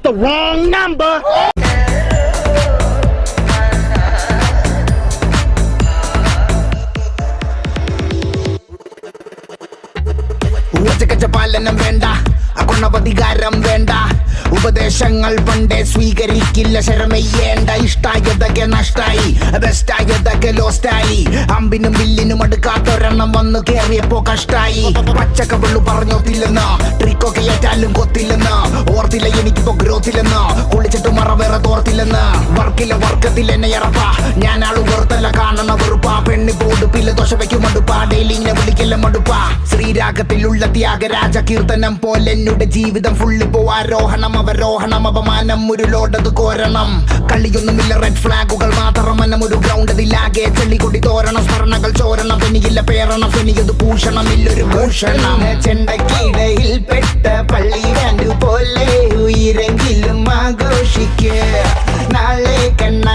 the wrong number. പാലനം വേണ്ട അഗുണവധികാരം വേണ്ട ഉപദേശങ്ങൾ പണ്ടേ സ്വീകരിക്കില്ല ശരമയ്യേണ്ട ഇഷ്ടായതൊക്കെ നഷ്ടായി ബെസ്റ്റായതൊക്കെ ലോസ്റ്റായി അമ്പിനും ബില്ലിനും അടുക്കാത്തൊരെണ്ണം വന്നു കേറിയപ്പോ കഷ്ടായി പച്ചക്കവള്ളു പറഞ്ഞോത്തില്ലെന്ന് ട്രിക്കൊക്കെ ഏറ്റാലും കൊത്തില്ലെന്ന് ഓർത്തില്ല എനിക്കിപ്പോ ഗ്രോത്തില്ലെന്ന് കുളിച്ചിട്ട് മറ വേറെ തോർത്തില്ലെന്ന് വർക്കില്ല വർക്കത്തിൽ എന്നെ ഇറപ്പ ഞാൻ ആള് വെറുത്തല്ല കാണണ വെറുപ്പാ പെണ്ണി പോടുപ്പില്ല ദോശ വയ്ക്കും മടുപ്പാ ഡെയിലി ഇങ്ങനെ വിളിക്കല്ല മടുപ്പാ ശ്രീരാഗത്തിലുള്ള ത്യാഗരാജ കീർത്തനം പോലെ എന്നുടെ ജീവിതം ഫുള്ളിപ്പോ ആരോഹണം അവരോഹണം അപമാനം ഒരു ലോഡത് കോരണം കളിയൊന്നുമില്ല റെഡ് ഫ്ലാഗുകൾ മാത്രം മനം ഒരു ഗ്രൗണ്ട് അതിലാകെ ചെള്ളിക്കൊടി തോരണം സ്മരണകൾ ചോരണം പെനിയില്ല പേരണം പെനിയത് ഭൂഷണം ഇല്ലൊരു ഭൂഷണം ചെണ്ടക്കിടയിൽ പെട്ട പള്ളി പോലെ ഉയരെങ്കിലും ആഘോഷിക്കുക നാളെ കണ്ണ